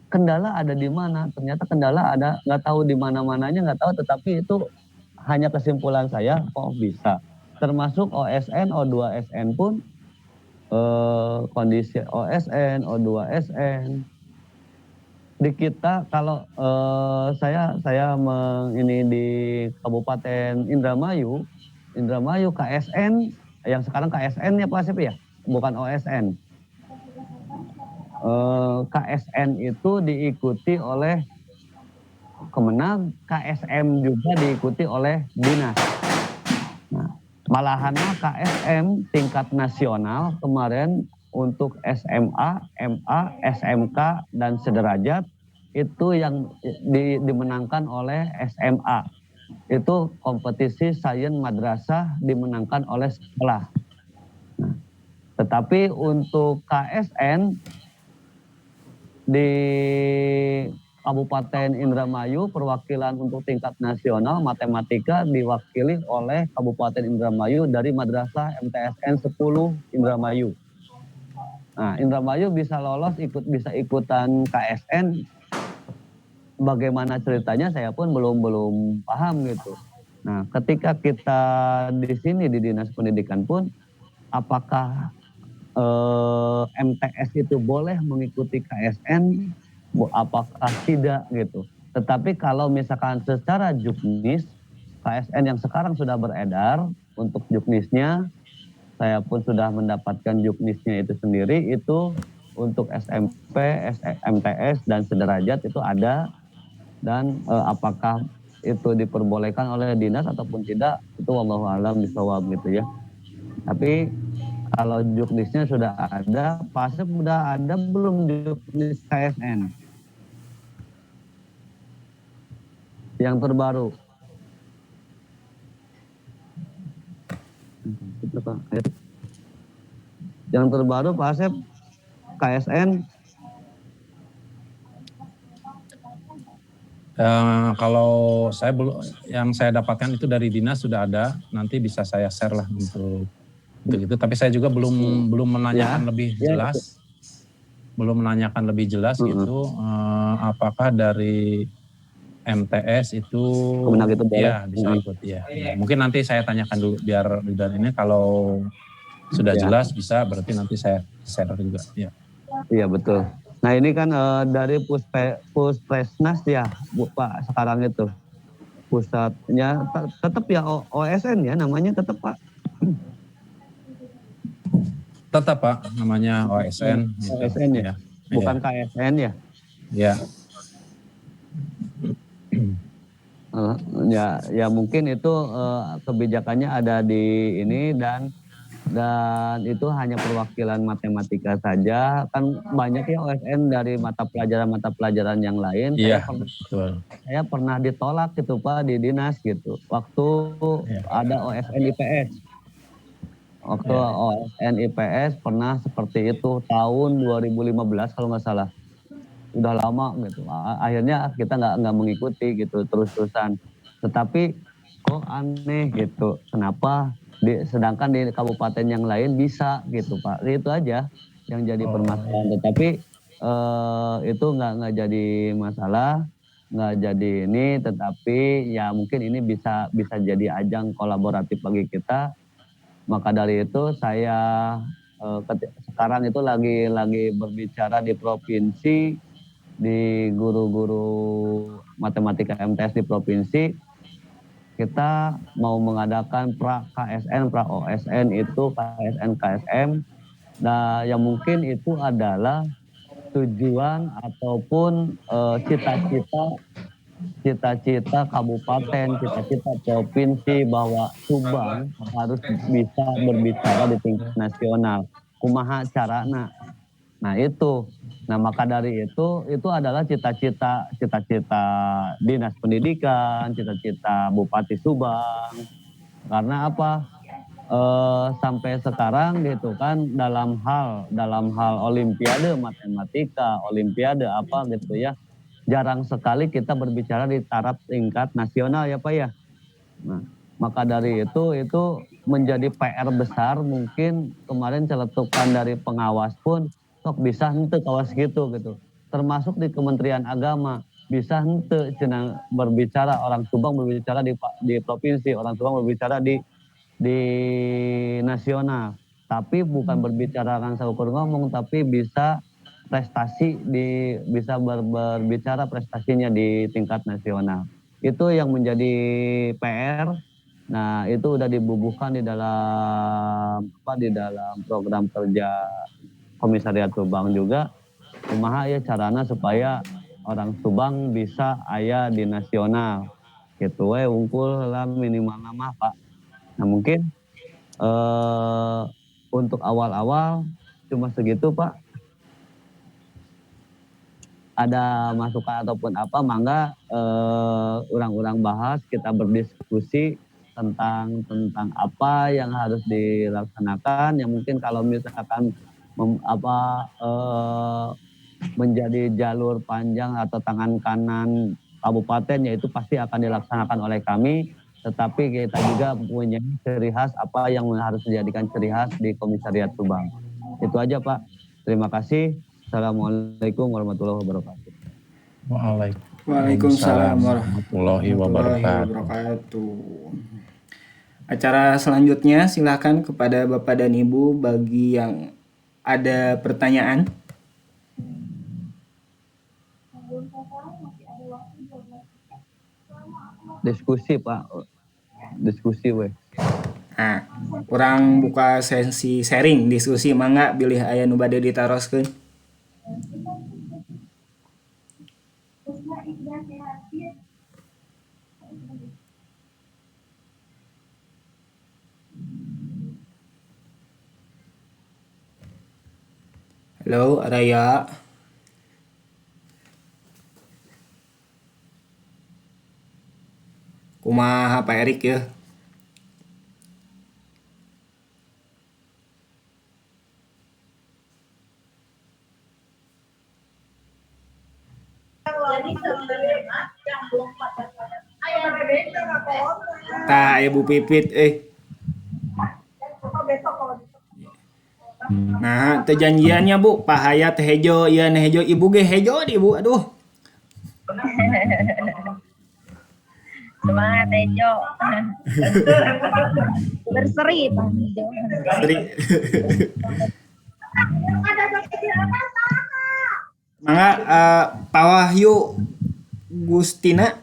kendala ada di mana? Ternyata kendala ada, nggak tahu di mana-mananya, nggak tahu. Tetapi itu hanya kesimpulan saya, kok bisa. Termasuk OSN, O2SN pun kondisi OSN, O2SN. Di kita kalau saya ini di Kabupaten Indramayu KSN yang sekarang KSN ya Pak Asep ya, bukan OSN. KSN itu diikuti oleh Kemenag, KSM juga diikuti oleh dinas. Nah, malahan KSM tingkat nasional kemarin untuk SMA, MA, SMK dan sederajat itu yang dimenangkan oleh SMA. Itu kompetisi sains madrasah dimenangkan oleh sekolah. Nah, tetapi untuk KSN di Kabupaten Indramayu perwakilan untuk tingkat nasional matematika diwakili oleh Kabupaten Indramayu dari Madrasah MTSN 10 Indramayu. Nah, Indramayu bisa lolos bisa ikutan KSN. Bagaimana ceritanya saya pun belum paham gitu. Nah, ketika kita di sini di Dinas Pendidikan pun apakah MTS itu boleh mengikuti KSN, apakah tidak gitu. Tetapi kalau misalkan secara juknis, KSN yang sekarang sudah beredar untuk juknisnya, saya pun sudah mendapatkan juknisnya itu sendiri, itu untuk SMP, MTS dan sederajat itu ada, dan apakah itu diperbolehkan oleh dinas ataupun tidak, itu wallahu a'lam bishawab gitu ya. Tapi kalau juknisnya sudah ada, Pak Asep sudah ada belum juknis KSN? Yang terbaru. Yang terbaru Pak Asep, KSN? Kalau saya belum, yang saya dapatkan itu dari dinas sudah ada, nanti bisa saya share lah untuk itu. Tapi saya juga belum menanyakan lebih jelas, belum menanyakan lebih jelas gitu, apakah dari MTS itu ya bisa ikut ya. Mungkin nanti saya tanyakan dulu biar ini kalau sudah jelas bisa, berarti nanti saya share juga. Ya. Iya betul. Nah ini kan dari Puspresnas ya Pak sekarang itu pusatnya tetap ya OSN ya namanya tetap Pak. Tetap Pak, namanya OSN. OSN gitu. Ya, bukan KSN ya? Ya. Ya mungkin itu kebijakannya ada di ini dan itu hanya perwakilan matematika saja. Kan banyak ya OSN dari mata pelajaran yang lain. Iya, betul. Saya pernah ditolak gitu Pak di dinas gitu. Waktu ada OSN IPS. Waktu OSN IPS pernah seperti itu tahun 2015 kalau nggak salah. Udah lama gitu. Akhirnya kita nggak mengikuti gitu terus-terusan. Tetapi kok aneh gitu, kenapa sedangkan di kabupaten yang lain bisa gitu Pak. Itu aja yang jadi permasalahan. Tetapi itu nggak jadi masalah, nggak jadi ini, tetapi ya mungkin ini bisa jadi ajang kolaboratif bagi kita. Maka dari itu saya sekarang itu lagi berbicara di provinsi, di guru-guru matematika MTS di provinsi. Kita mau mengadakan pra KSN, pra OSN itu KSN KSM. Nah, yang mungkin itu adalah tujuan ataupun cita-cita kabupaten, cita-cita provinsi bahwa Subang harus bisa berbicara di tingkat nasional. Kumaha carana. Nah itu. Nah maka dari itu adalah cita-cita Dinas Pendidikan, cita-cita Bupati Subang. Karena apa? Sampai sekarang gitu kan dalam hal olimpiade matematika, olimpiade apa gitu ya, jarang sekali kita berbicara di taraf tingkat nasional ya Pak ya. Nah, maka dari itu menjadi PR besar. Mungkin kemarin celetukan dari pengawas pun sok bisa henteu kawas gitu. Termasuk di Kementerian Agama bisa henteu cenah berbicara orang Subang berbicara di provinsi, orang Subang berbicara di nasional. Tapi bukan berbicara kan saukur ngomong, tapi bisa berbicara prestasinya di tingkat nasional. Itu yang menjadi PR. Nah, itu udah dibubuhkan di dalam program kerja Komisariat Subang juga. Kumaha ya carana supaya orang Subang bisa aya di nasional. Gitu we unggul lah minimal nama Pak. Nah, mungkin untuk awal-awal cuma segitu Pak. Ada masukan ataupun apa, mangga orang-orang bahas, kita berdiskusi tentang apa yang harus dilaksanakan. Yang mungkin kalau misalkan menjadi jalur panjang atau tangan kanan kabupaten, yaitu pasti akan dilaksanakan oleh kami. Tetapi kita juga punya ciri khas apa yang harus dijadikan ciri khas di Komisariat Subang. Itu aja Pak. Terima kasih. Assalamualaikum warahmatullahi wabarakatuh. Waalaikumsalam warahmatullahi wabarakatuh. Acara selanjutnya silakan kepada Bapak dan Ibu bagi yang ada pertanyaan. Diskusi Pak. Diskusi we. Nah, kurang buka sesi sharing diskusi, mangga bilih aya nu bade ditaroskeun. Halo, Araya. Kumaha Pak Erik ya? Tah aya Bu Pipit Nah, teu janjiannya Bu, Pak Hayat hejo, ieu hejo, Ibu ge hejo di Bu. Aduh. Semangat Tejo. Berseri Pak Tejo. Seri. Mangga Pak Wahyu Gustina.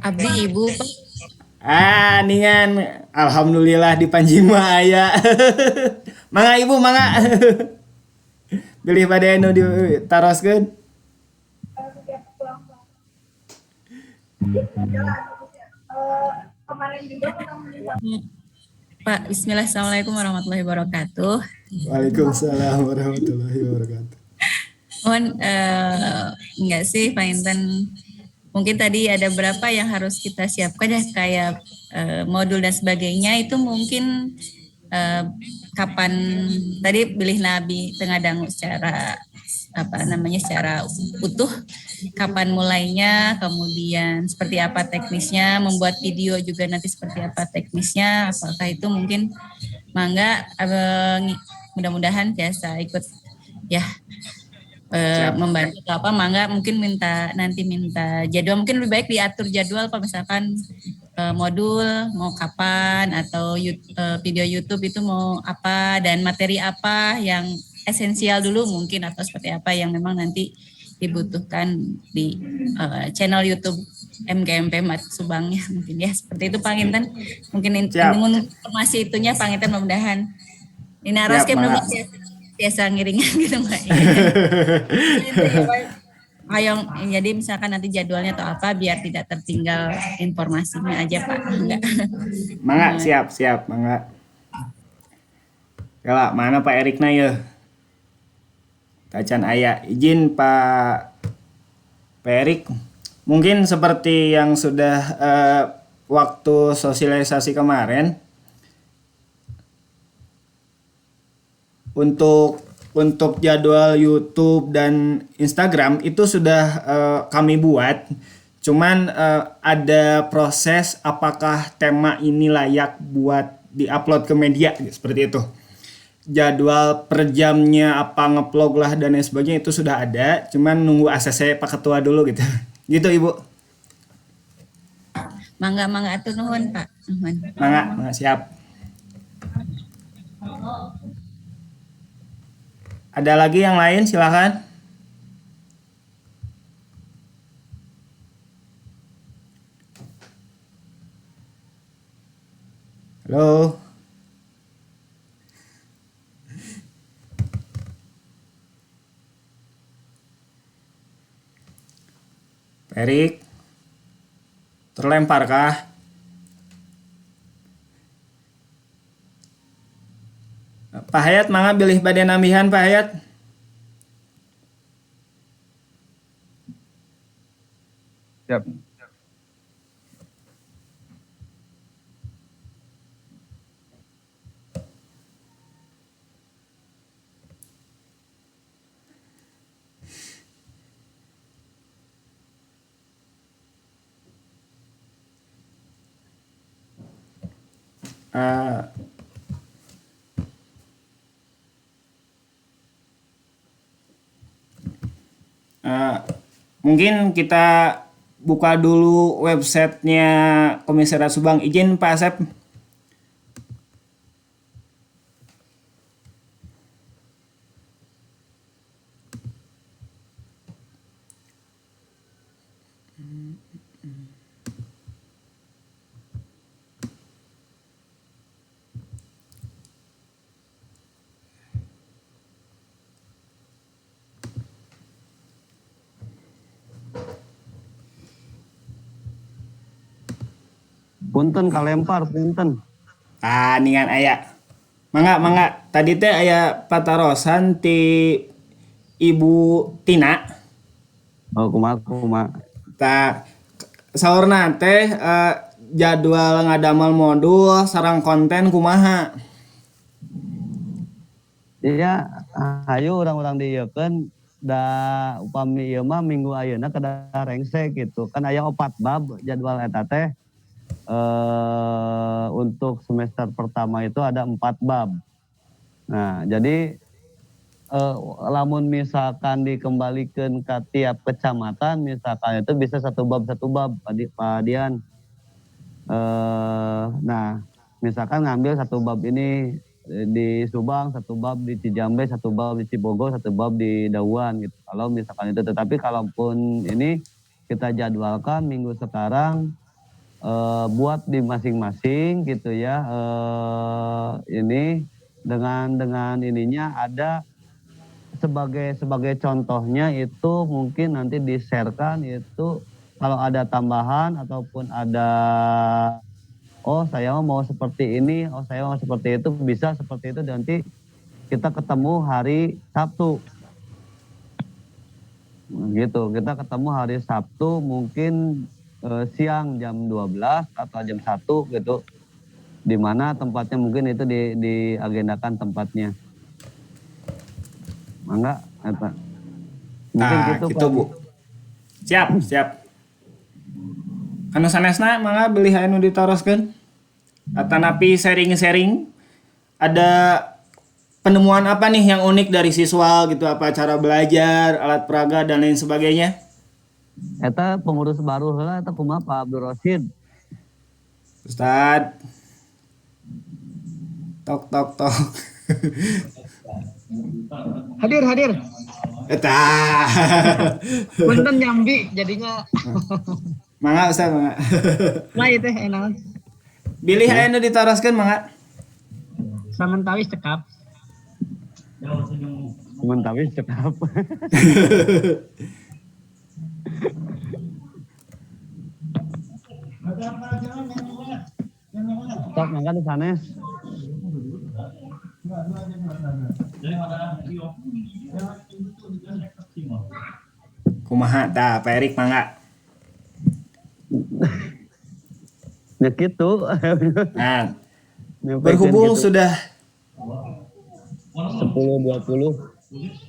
Abdi Ibu Pak. Ningan alhamdulillah dipanjing mah aya. Mangga Ibu, mangga. Bilih bade anu ditaroskeun. Pak, bismillah, assalamualaikum warahmatullahi wabarakatuh. Waalaikumsalam warahmatullahi wabarakatuh. Mohon enggak sih Pak Intan, mungkin tadi ada berapa yang harus kita siapkan ya, kayak modul dan sebagainya, itu mungkin kapan tadi pilih Nabi tengah dangu secara secara utuh kapan mulainya, kemudian seperti apa teknisnya, membuat video juga nanti seperti apa teknisnya, apakah itu mungkin mangga mudah-mudahan biasa ikut ya membantu atau apa, mangga mungkin minta jadwal, mungkin lebih baik diatur jadwal kalau misalkan modul mau kapan atau video YouTube itu mau apa dan materi apa yang esensial dulu mungkin atau seperti apa yang memang nanti dibutuhkan di channel YouTube MGMP Mat Subangnya mungkin ya seperti itu Panginten mungkin informasi itunya Panginten mudah-mudahan ini naraskem biasa ngiringan gitu Mbak. Ayo, jadi misalkan nanti jadwalnya atau apa biar tidak tertinggal informasinya aja Pak. Enggak. Mangga siap mangga. Kala mana Pak Erikna ya? Tacan aya izin Pak Erik. Mungkin seperti yang sudah waktu sosialisasi kemarin untuk jadwal YouTube dan Instagram itu sudah kami buat. Cuman ada proses apakah tema ini layak buat diupload ke media seperti itu. Jadwal per jamnya apa ngeplog lah dan lain sebagainya itu sudah ada. Cuman nunggu ACC Pak Ketua dulu gitu. Gitu Ibu. Mangga atur nuhun Pak. Mangga siap. Ada lagi yang lain silakan. Halo. Erik. Terlemparkah? Pak Hayat mangga bilih bade nambihan Pak Hayat. Siap. Mungkin kita buka dulu websitenya Komisariat Subang. Izin Pak Asep. Punten kalempar punten. Ningan aya. Mangga. Tadi teh aya patarosan ti Ibu Tina. Oh kumaha. Ta saurna teh jadwal ngadamel modul sareng konten kumaha. Iya, hayu orang-orang dieukeun da upami ieu mah minggu ayeuna kada rengsek gitu. Kan aya 4 bab jadwal eta teh. Untuk semester pertama itu ada 4 bab. Nah, jadi lamun misalkan dikembalikan ke tiap kecamatan, misalkan itu bisa satu bab Pak Dian. Nah, misalkan ngambil satu bab ini di Subang, satu bab di Cijambe, satu bab di Cibogo, satu bab di Dauan gitu. Kalau misalkan itu, tetapi kalaupun ini kita jadwalkan minggu sekarang buat di masing-masing gitu ya, ini dengan ininya ada sebagai contohnya itu mungkin nanti di-sharekan itu kalau ada tambahan ataupun ada saya mau seperti ini, saya mau seperti itu, bisa seperti itu, nanti kita ketemu hari Sabtu gitu, kita ketemu hari Sabtu mungkin siang jam 12 atau jam 1 gitu, di mana tempatnya mungkin itu diagendakan tempatnya. Mangga eta. Mungkin Nah, gitu, gitu Pak. Bu. Siap. Anu sanesna mangga beli anu ditoroskeun. Atanapi sharing-sharing. Ada penemuan apa nih yang unik dari siswa gitu, apa cara belajar, alat peraga dan lain sebagainya? Eta pengurus baru heula eta kumaha Pak Abdul Rosid. Ustad. Tok. Hadir. Eta. Punten nyambi jadinya. Mangga Ustad, mangga. Nah itu enak. Bilih anu ditoroskeun mangga. Samantawis cekap. Mentawis cekap. Sok mangga di sanes. Kumaha tah Pak Erik mangga. Ya gitu. Nah, Nyampaikan berhubung gitu. sudah 10-20.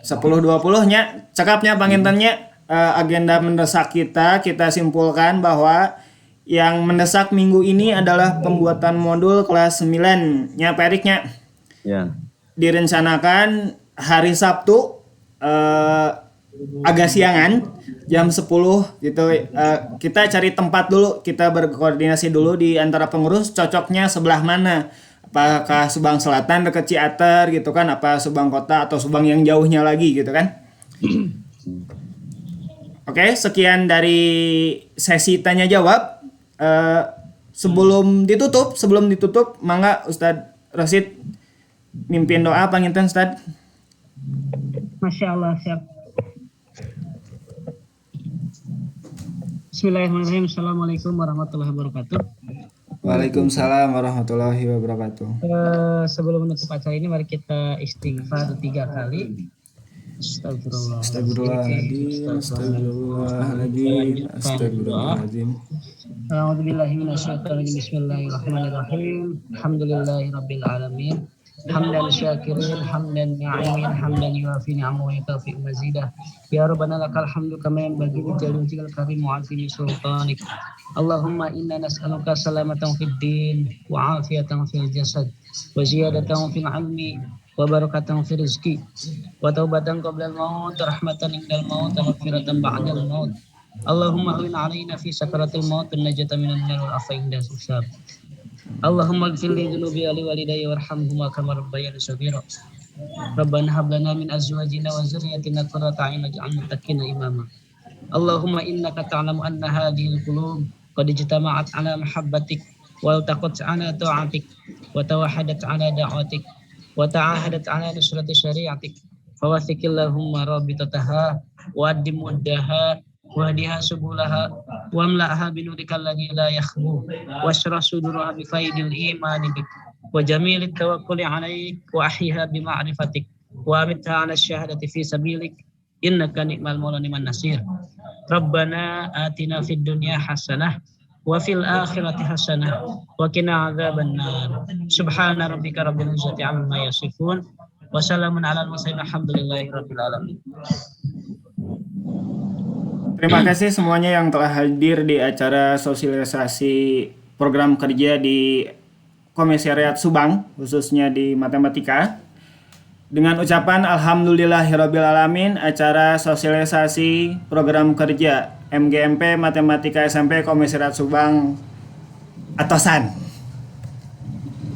10.20 nya cekapnya pangintennya agenda mendesak kita simpulkan bahwa yang mendesak minggu ini adalah pembuatan modul kelas 9 nya Pak Erik nya. Ya. Direncanakan hari Sabtu agak siangan jam 10 gitu. Kita cari tempat dulu, kita berkoordinasi dulu di antara pengurus cocoknya sebelah mana. Apakah Subang Selatan dekat Ciater gitu kan, apa Subang Kota atau Subang yang jauhnya lagi gitu kan. Oke, sekian dari sesi tanya jawab. Sebelum ditutup, mangga Ustadz Rosid mimpin doa panginten Ustadz. Masya Allah siap. Bismillahirrahmanirrahim. Assalamualaikum warahmatullahi wabarakatuh. Waalaikumsalam warahmatullahi wabarakatuh. Sebelum menutup acara ini mari kita istighfar 3 kali. Astagfirullahaladzim. A'udzubillahi minasyaitonir rajim. Bismillahirrahmanirrahim. Alhamdulillahirabbil alamin. Hamdan syakirin, hamdan na'imin, hamdan yuafi ni'amahu wa yukafi mazidah. Ya Rabbana lakal hamdu kama yanbaghi li jalali karim wa 'azimi sultanik. Allahumma inna nas'aluka salamatan fid din wa 'afiyatan fil jasad wa ziyadatan fil 'ilmi wa barakatan fil rizqi wa taubatan qabla al-maut, rahmatan indal maut, wa maghfiratan ba'dal maut. Allahumma awin 'alaina fi sakaratil maut wa najatan minan nar wal afwa inda hisab. Allahumma ighfir li dhunubi wa li walidayya warhamhuma kama rabbayani shaghira. Rabbana hab lana min azwajina wa dhurriyyatina qurrata a'yun waj'alna muttaqina imama. Allahumma innaka ta'lamu anna hadhihi al-qulub qad ijtama'at 'ala mahabbatik wa iltaqat 'ala ta'atik wa tawahadat 'ala da'watik wa ta'ahadat 'ala nusrati syari'atik. Fawathiqillahumma rabitataha wa addim muddaha wahdiha subulaha wa amla'aha binurika alladhi la yakhbu washrah suduraha bi faidil imani bik wa jamilit tawakkuli 'alaik wa ahyiha bi ma'rifatik wa amitha 'ala syahadati fi sabilik innaka ni'mal maula ni'man nasir. Rabbana atina fid dunya hasanah wa fil akhirati hasanah wa qina adzaban nar. Subhana rabbika rabbil izzati 'amma yasifun wa salamun 'alal mursalin alhamdulillahi rabbil alamin. Terima kasih semuanya yang telah hadir di acara sosialisasi program kerja di Komisariat Subang, khususnya di matematika. Dengan ucapan alhamdulillahirrabbilalamin, acara sosialisasi program kerja MGMP Matematika SMP Komisariat Subang atosan.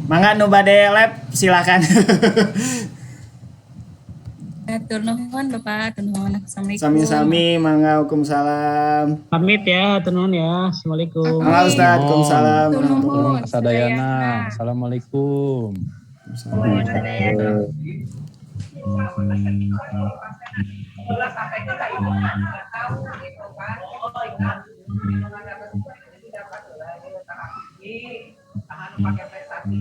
Mangga nu bade lab silakan. Atur nuhun Bapak, atur nuhun. Assalamualaikum. Sami-sami, mangga hukumsalam. Pamit ya, tenun ya. Assalamualaikum. Mangga Ustaz, hukumsalam. Atur nuhun. Sadayana. Assalamualaikum. Tahan pakai prestasi